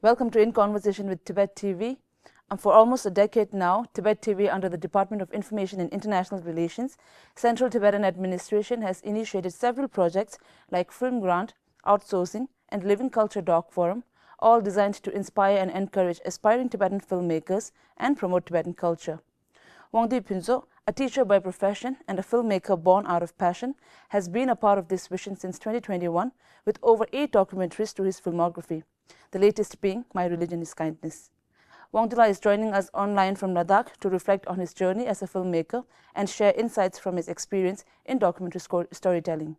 Welcome to In Conversation with Tibettv. For almost a decade now, Tibettv, under the Department of Information and International Relations, Central Tibetan Administration, has initiated several projects like Film Grant, Outsourcing, and Living Culture Doc Forum, all designed to inspire and encourage aspiring Tibetan filmmakers and promote Tibetan culture. Wangdu Phuntsok, a teacher by profession and a filmmaker born out of passion, has been a part of this vision since 2021 with over 8 documentaries to his filmography, the latest being My Religion is Kindness. Wangdu is joining us online from Ladakh to reflect on his journey as a filmmaker and share insights from his experience in documentary storytelling.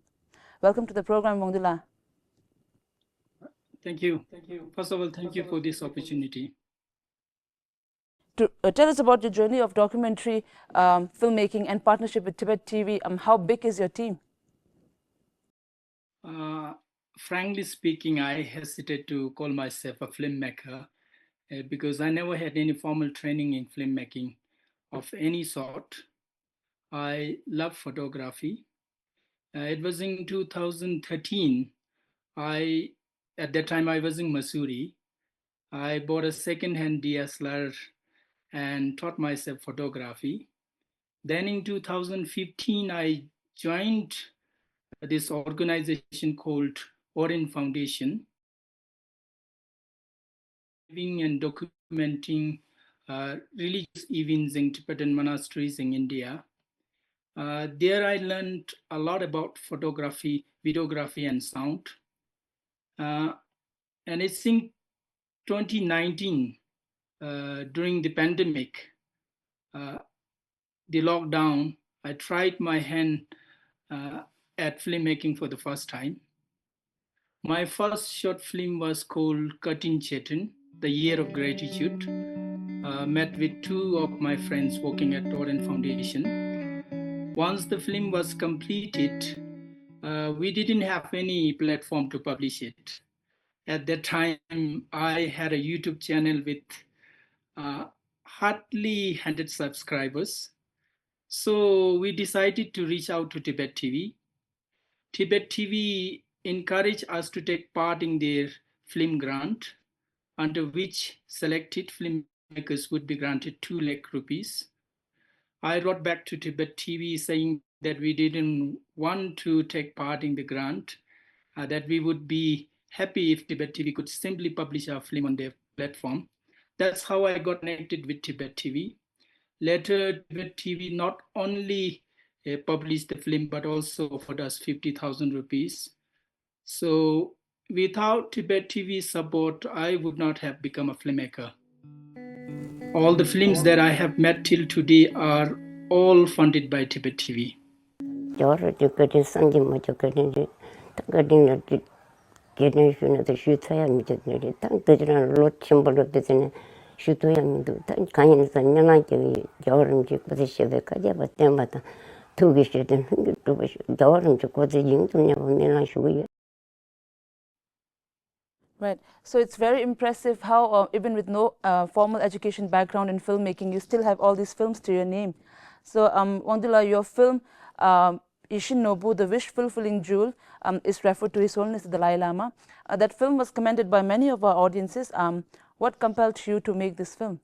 Welcome to the program, Wangdu. Thank you. First of all, thank you for this opportunity. To tell us about your journey of documentary filmmaking and partnership with Tibettv, how big is your team? Frankly speaking, I hesitate to call myself a filmmaker because I never had any formal training in filmmaking of any sort. I love photography. It was in 2013. At that time, I was in Missouri. I bought a second-hand DSLR and taught myself photography. Then in 2015, I joined this organization called Ordeal Foundation, and documenting religious events in Tibetan monasteries in India. There I learned a lot about photography, videography, and sound. And it's in 2019, during the pandemic, the lockdown, I tried my hand at filmmaking for the first time. My first short film was called Cutting Chetan, The Year of Gratitude. Met with 2 of my friends working at Ordeal Foundation. Once the film was completed, we didn't have any platform to publish it. At that time, I had a YouTube channel with hardly 100 subscribers. So we decided to reach out to Tibettv. Tibettv encouraged us to take part in their film grant, under which selected filmmakers would be granted 2 lakh rupees. I wrote back to Tibettv saying that we didn't want to take part in the grant, that we would be happy if Tibettv could simply publish our film on their platform. That's how I got connected with Tibettv. Later, Tibettv not only published the film, but also offered us 50,000 rupees. So without Tibettv support, I would not have become a filmmaker. All the films that I have made till today are all funded by Tibettv. Right. So it's very impressive how, even with no formal education background in filmmaking, you still have all these films to your name. So, Wangdu, your film, Yishin Norbu, The Wish-Fulfilling Jewel, is referred to His Holiness the Dalai Lama. That film was commended by many of our audiences. What compelled you to make this film?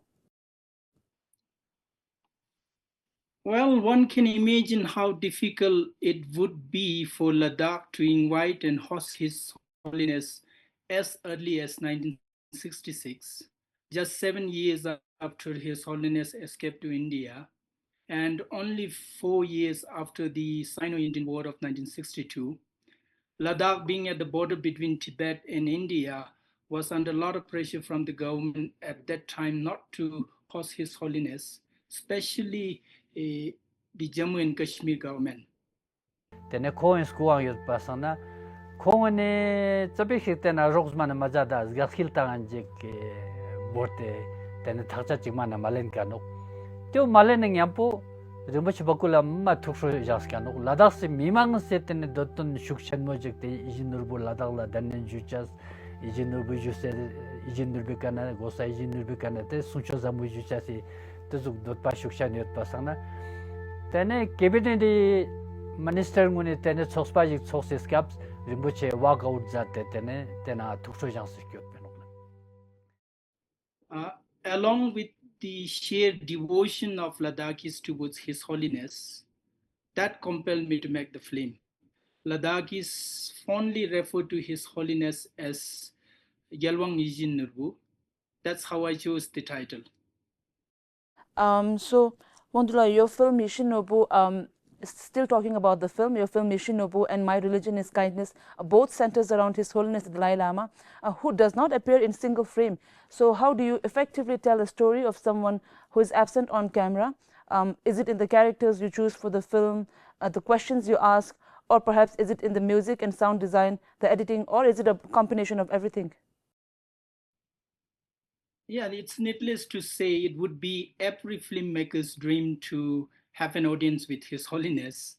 Well, one can imagine how difficult it would be for Ladakh to invite and host His Holiness as early as 1966, just 7 years after His Holiness escaped to India, and only 4 years after the Sino-Indian War of 1962. Ladakh, being at the border between Tibet and India, was under a lot of pressure from the government at that time not to host His Holiness, especially the Jammu and Kashmir government. Tene Cohen school yut pasana Cohen tabik tena rogsman mazada gaskil tanganjik borte tene thacha chimana malen kanu tyo malen yampu rumach bakula ma thuksho jaskanu Ladakh se mimang se tene dotun shukshan mojik te Yishin Norbu Ladakh dannen juchas Yishin Norbu juse Yishin Norbu kana gosa Yishin Norbu kana te suncho zamu juchasi tuzuk dotpa shukshan yut pasana tene cabinet minister ngune tene sokspaji sokses caps rimboche walk out zate tene tena thuksho jang sikyo Uh, Along with the sheer devotion of Ladakis towards His Holiness, that compelled me to make the film. Ladakis fondly refer to His Holiness as Yishin Norbu. That's how I chose the title. So, Wandula, your film Yishin Norbu, still talking about the film, your film Yishin Norbu and My Religion is Kindness, both centers around His Holiness the Dalai Lama, who does not appear in single frame. So how do you effectively tell a story of someone who is absent on camera? Is it in the characters you choose for the film, the questions you ask, or perhaps is it in the music and sound design, the editing, or is it a combination of everything? Yeah, it's needless to say, it would be every filmmaker's dream to have an audience with His Holiness.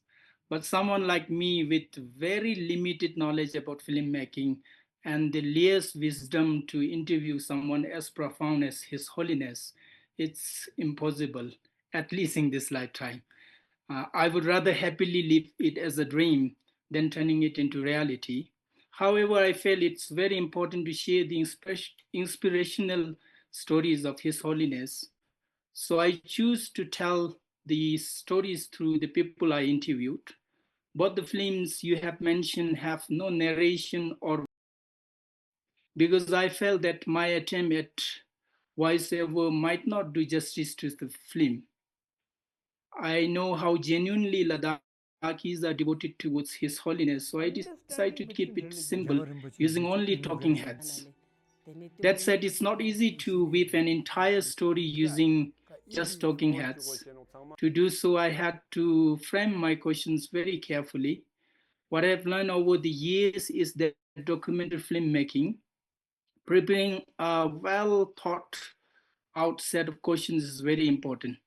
But someone like me with very limited knowledge about filmmaking and the least wisdom to interview someone as profound as His Holiness, it's impossible, at least in this lifetime. I would rather happily live it as a dream than turning it into reality. However, I feel it's very important to share the inspirational stories of His Holiness. So I choose to tell the stories through the people I interviewed. Both the films you have mentioned have no narration or because I felt that my attempt at voiceover might not do justice to the film. I know how genuinely Ladakis are devoted towards His Holiness, so I decided to keep it simple using only talking heads. That said, it's not easy to weave an entire story using just talking heads. To do so, I had to frame my questions very carefully. What I've learned over the years is that documentary filmmaking, preparing a well thought out set of questions is very important.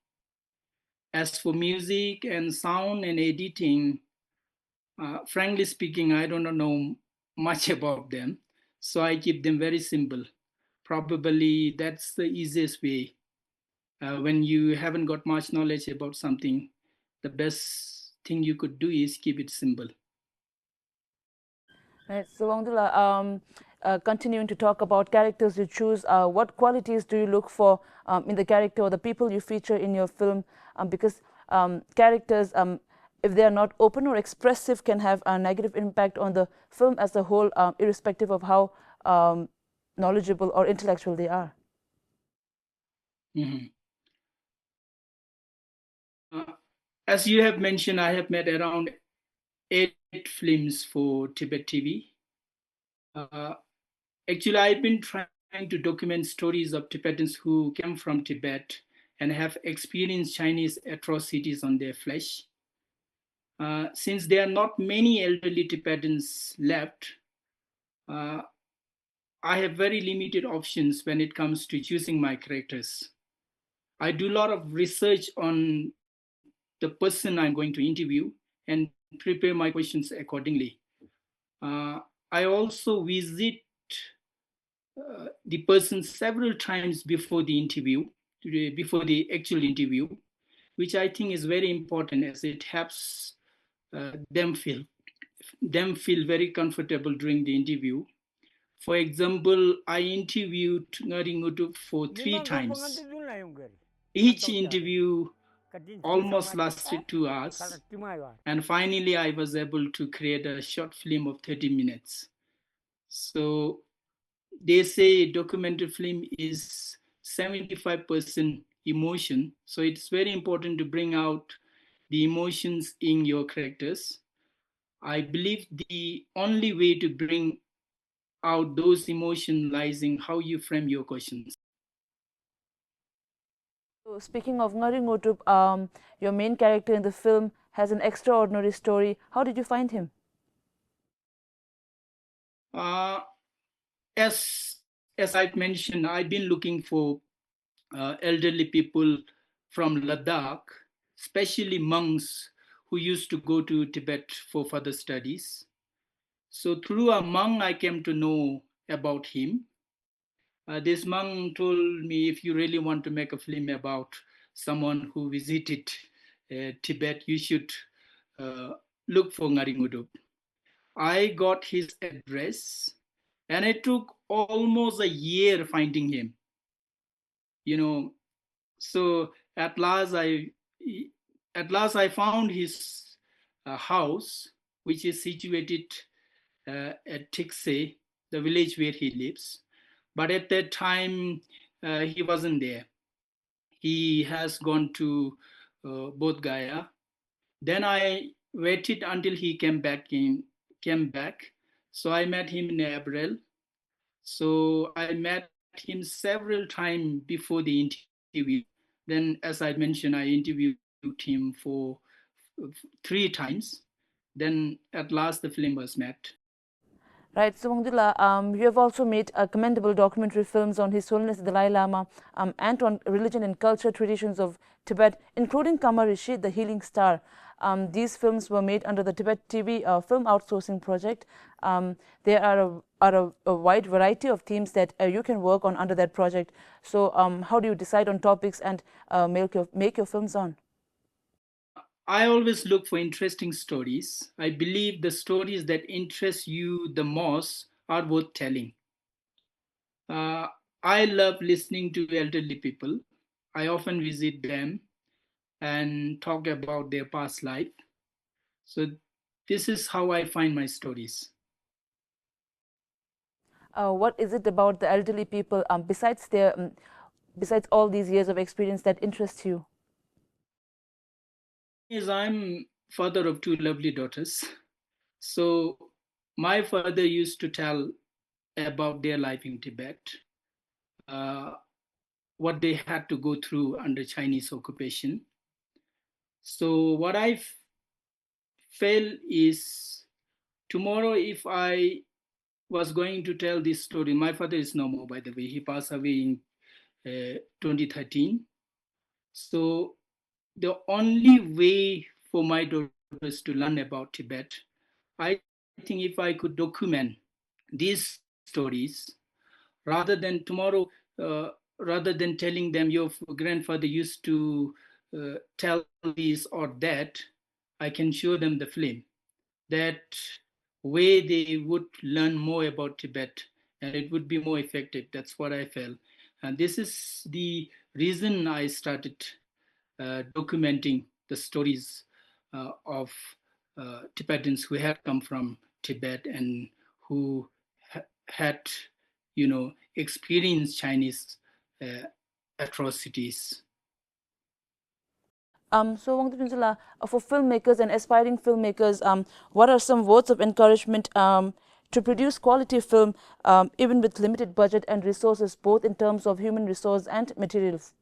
As for music and sound and editing, frankly speaking, I don't know much about them. So I keep them very simple. Probably that's the easiest way. When you haven't got much knowledge about something, the best thing you could do is keep it simple. Right. So, Wangdula, continuing to talk about characters you choose, what qualities do you look for in the character or the people you feature in your film? Because characters, if they are not open or expressive, can have a negative impact on the film as a whole, irrespective of how knowledgeable or intellectual they are. Mm-hmm. As you have mentioned, I have made around 8 films for Tibettv. Actually, I've been trying to document stories of Tibetans who came from Tibet and have experienced Chinese atrocities on their flesh. Since there are not many elderly Tibetans left, I have very limited options when it comes to choosing my characters. I do a lot of research on the person I'm going to interview and prepare my questions accordingly. I also visit the person several times before the interview, before the actual interview, which I think is very important as it helps them feel very comfortable during the interview. For example, I interviewed Ngodup for 3 times. Each interview almost lasted 2 hours. And finally, I was able to create a short film of 30 minutes. So they say documentary film is 75% emotion. So it's very important to bring out the emotions in your characters. I believe the only way to bring out those emotions lies in how you frame your questions. So, speaking of Ngodup, your main character in the film has an extraordinary story. How did you find him? Uh, as I've mentioned, I've been looking for elderly people from Ladakh, especially monks who used to go to Tibet for further studies. So through a monk, I came to know about him. This monk told me, if you really want to make a film about someone who visited Tibet, you should uh, look for Ngodup. I got his address and it took almost a year finding him. you know. So at last I found his house, which is situated at Tikse, the village where he lives. But at that time, he wasn't there. He has gone to Bodh Gaya. Then I waited until he came back. So I met him in April. So I met him several times before the interview. Then, as I mentioned, I interviewed him for 3 times. Then at last the film was met. Right, so Wangdula, you have also made commendable documentary films on His Holiness the Dalai Lama and on religion and culture traditions of Tibet, including Kama Rishi, the Healing Star. These films were made under the Tibettv film outsourcing project. There are a wide variety of themes that you can work on under that project. So how do you decide on topics and make your films on? I always look for interesting stories. I believe the stories that interest you the most are worth telling. Uh, I love listening to elderly people. I often visit them and talk about their past life. So this is how I find my stories. What is it about the elderly people besides all these years of experience that interests you? Is I'm father of 2 lovely daughters. So my father used to tell about their life in Tibet, uh, what they had to go through under Chinese occupation. So what I felt is tomorrow if I was going to tell this story, my father is no more, by the way. He passed away in 2013. So the only way for my daughters to learn about Tibet, I think if I could document these stories, rather than tomorrow, uh, rather than telling them your grandfather used to tell this or that, I can show them the film. That way they would learn more about Tibet and it would be more effective. That's what I felt. And this is the reason I started documenting the stories of Tibetans who had come from Tibet and who had, experienced Chinese atrocities. So Wangdu Phuntsok, for filmmakers and aspiring filmmakers, what are some words of encouragement to produce quality film, even with limited budget and resources, both in terms of human resource and materials?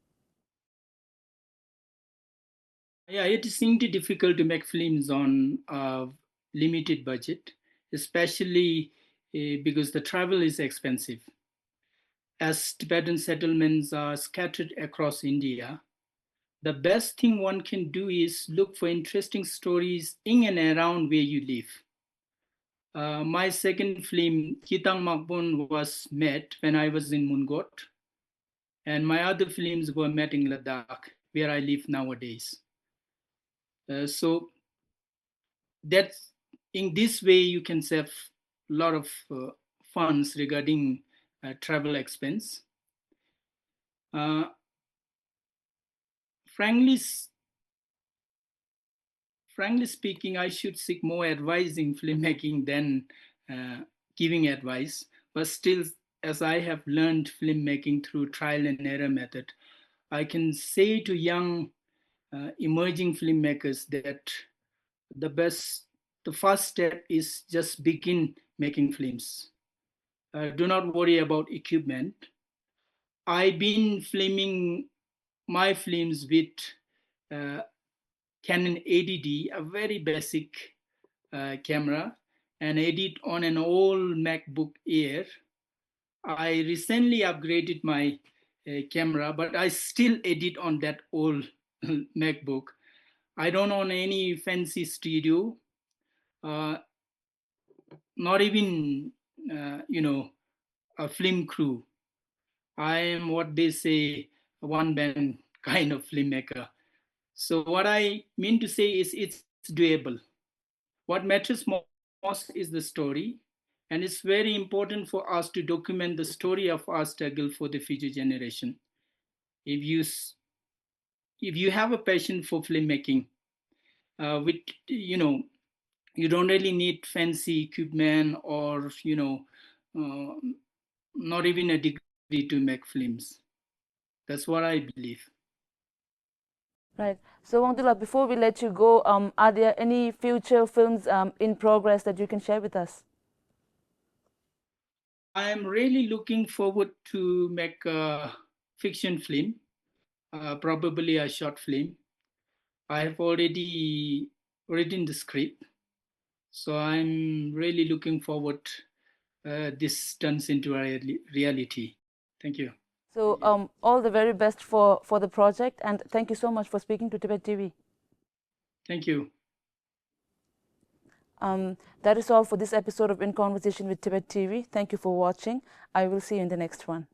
Yeah, it is indeed difficult to make films on a limited budget, especially because the travel is expensive. As Tibetan settlements are scattered across India, the best thing one can do is look for interesting stories in and around where you live. My second film, Kyithang Makpon, was made when I was in Mungot, and my other films were made in Ladakh, where I live nowadays. So that's in this way you can save a lot of funds regarding travel expense. Uh, frankly, frankly speaking, I should seek more advice in filmmaking than uh, giving advice. But still, as I have learned filmmaking through trial and error method, I can say to young emerging filmmakers that the best, the first step is just begin making films. Do not worry about equipment. I've been filming my films with uh, Canon 80D, a very basic camera, and edit on an old MacBook Air. I recently upgraded my camera, but I still edit on that old MacBook. I don't own any fancy studio, uh, not even, a film crew. I am what they say, a one man kind of filmmaker. So what I mean to say is it's doable. What matters most is the story. And it's very important for us to document the story of our struggle for the future generation. if you have a passion for filmmaking, with you don't really need fancy equipment or not even a degree to make films. That's what I believe. Right. So Wangdu, before we let you go, are there any future films in progress that you can share with us? I am really looking forward to make a fiction film, probably a short film. I have already written the script, so I'm really looking forward this turns into a reality. Thank you. So all the very best for the project, and thank you so much for speaking to Tibettv. Thank you. That is all for this episode of In Conversation with Tibettv. Thank you for watching. I will see you in the next one.